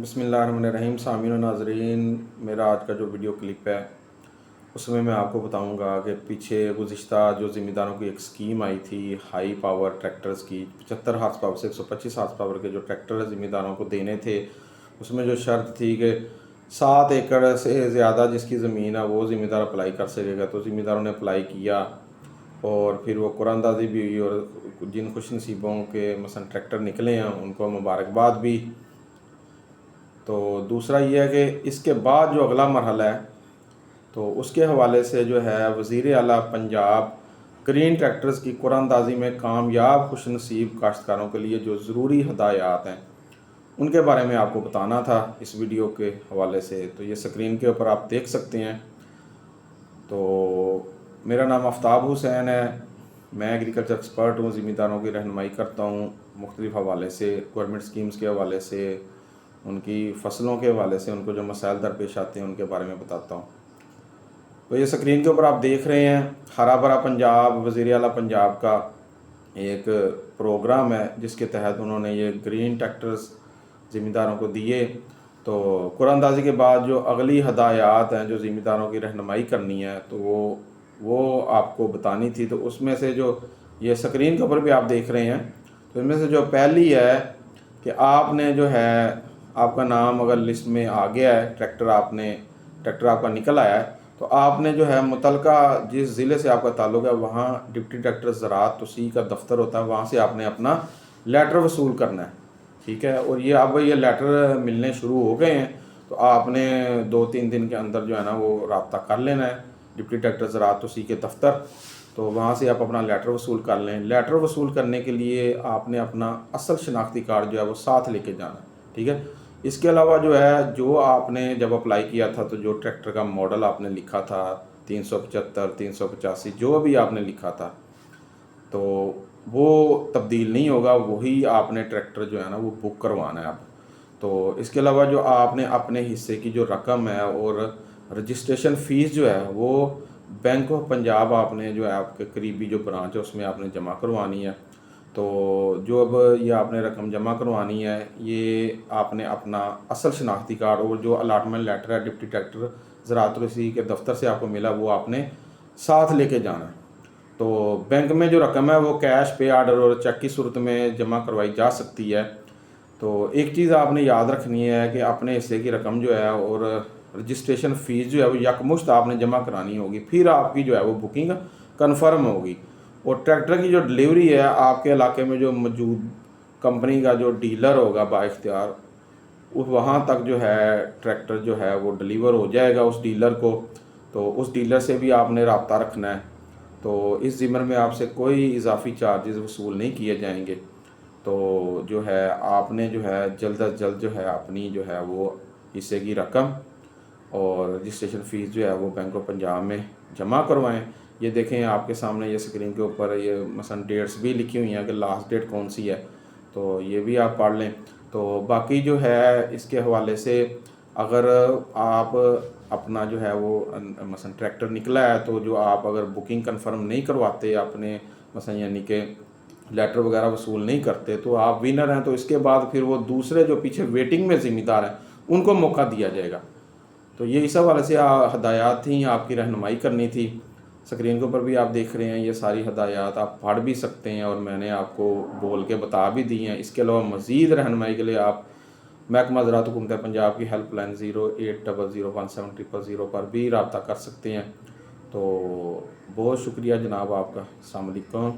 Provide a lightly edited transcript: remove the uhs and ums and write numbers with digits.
बिस्मिल्लाहिर्रहमानिर्रहीम। सामीन व नाज़रीन, मेरा आज का जो वीडियो क्लिप है उसमें मैं आपको बताऊंगा कि पीछे गुज़िश्ता जो ज़िम्मेदारों की एक स्कीम आई थी हाई पावर ट्रैक्टर्स की 75 हार्स पावर से 125 हार्स पावर के जो ट्रैक्टर ज़िम्मेदारों को देने थे, उसमें जो शर्त थी कि 7 एकड़ से ज़्यादा जिसकी ज़मीन है वो ज़िम्मेदार अप्लाई कर सकेगा। तो ज़िम्मेदारों ने अप्लाई किया और फिर वो कुरानदाजी भी हुई और जिन खुश नसीबों के मसलन ट्रैक्टर निकले हैं उनको मुबारकबाद भी। तो दूसरा ये है कि इसके बाद जो अगला मरहला है तो उसके हवाले से जो है वज़ीर आला पंजाब ग्रीन ट्रैक्टर्स की कुरानदाजी में कामयाब खुश नसीब काश्तकारों के लिए जो ज़रूरी हदायत हैं उनके बारे में आपको बताना था इस वीडियो के हवाले से। तो ये स्क्रीन के ऊपर आप देख सकते हैं। तो मेरा नाम आफ्ताब हुसैन है, मैं एग्रीकल्चर एक्सपर्ट हूँ, ज़िम्मेदारों की रहनुमाई करता हूँ मुख्तलिफ़ हवाले से, गवर्नमेंट स्कीम्स के हवाले से, उनकी फ़सलों के हवाले से, उनको जो मसाइल दरपेश आते हैं उनके बारे में बताता हूँ। तो ये स्क्रीन के ऊपर आप देख रहे हैं हरा भरा पंजाब, वज़ीर आला पंजाब का एक प्रोग्राम है जिसके तहत उन्होंने ये ग्रीन ट्रैक्टर्स ज़िम्मेदारों को दिए। तो कुरानदाजी के बाद जो अगली हदायत हैं जो ज़िम्मेदारों की रहनुमाई करनी है तो वो आपको बतानी थी। तो उसमें से जो ये स्क्रीन के ऊपर भी आप देख रहे हैं तो इनमें से जो पहली है कि आपने जो है आपका नाम अगर लिस्ट में आ गया है, ट्रैक्टर आपका निकल आया है तो आपने जो है मुतलका जिस ज़िले से आपका ताल्लुक़ है वहाँ डिप्टी डायरेक्टर ज़राअत तोसी का दफ्तर होता है, वहाँ से आपने अपना लेटर वसूल करना है। ठीक है, और ये अब ये लेटर मिलने शुरू हो गए हैं तो आपने 2-3 दिन के अंदर जो है ना वो रब्ता कर लेना है डिप्टी डायरेक्टर ज़राअत तोसी के दफ्तर। तो वहाँ से आप अपना लेटर वसूल कर लें। लेटर वसूल करने के लिए आपने अपना असल शनाख्ती कार्ड जो है वो साथ लेके जाना है। ठीक है, इसके अलावा जो है जो आपने जब अप्लाई किया था तो जो ट्रैक्टर का मॉडल आपने लिखा था 375, 385 जो भी आपने लिखा था तो वो तब्दील नहीं होगा, वही आपने ट्रैक्टर जो है ना वो बुक करवाना है अब। तो इसके अलावा जो आपने अपने हिस्से की जो रकम है और रजिस्ट्रेशन फ़ीस जो है वो बैंक ऑफ पंजाब आपने जो है आपके करीबी जो ब्रांच है उसमें आपने जमा करवानी है। तो जो अब ये आपने रकम जमा करवानी है ये आपने अपना असल शनाख्ती कार्ड और जो अलाटमेंट लेटर है डिप्टी डायरेक्टर ज़राअत तोसी के दफ्तर से आपको मिला वो आपने साथ लेके जाना है। तो बैंक में जो रकम है वो कैश, पे आर्डर और चेक की सूरत में जमा करवाई जा सकती है। तो एक चीज़ आपने याद रखनी है कि अपने हिस्से की रकम जो है और रजिस्ट्रेशन फ़ीस जो है वो यकमुश्त आपने जमा करानी होगी, फिर आपकी जो है वो बुकिंग कन्फर्म होगी। और ट्रैक्टर की जो डिलीवरी है आपके इलाके में जो मौजूद कंपनी का जो डीलर होगा बाइख्तियार उस वहाँ तक जो है ट्रैक्टर जो है वो डिलीवर हो जाएगा उस डीलर को। तो उस डीलर से भी आपने रब्ता रखना है। तो इस ज़िम्मन में आपसे कोई इजाफ़ी चार्जेस वसूल नहीं किए जाएंगे। तो जो है आपने जो है जल्द अज जल्द जो है अपनी जो है वो हिस्से की रकम और रजिस्ट्रेशन फ़ीस जो है वो बैंक ऑफ पंजाब में जमा करवाएं। ये देखें आपके सामने ये स्क्रीन के ऊपर ये मसलन डेट्स भी लिखी हुई हैं कि लास्ट डेट कौन सी है, तो ये भी आप पढ़ लें। तो बाकी जो है इसके हवाले से अगर आप अपना जो है वो मसलन ट्रैक्टर निकला है तो जो आप अगर बुकिंग कंफर्म नहीं करवाते अपने मसलन यानी कि लेटर वगैरह वसूल नहीं करते तो आप विनर हैं। तो इसके बाद फिर वो दूसरे जो पीछे वेटिंग में ज़िम्मेदार हैं उनको मौका दिया जाएगा। तो ये इस हवाले से हदायत थी, आपकी रहनुमाई करनी थी। स्क्रीन के ऊपर भी आप देख रहे हैं ये सारी हदायत आप पढ़ भी सकते हैं और मैंने आपको बोल के बता भी दी हैं। इसके अलावा मज़ीद रहनुमाई के लिए आप महकमा ज़राअत हुकूमत पंजाब की हेल्पलाइन 08001700 पर भी रब्ता कर सकते हैं। तो बहुत शुक्रिया जनाब आपका। अस्सलाम वालेकुम।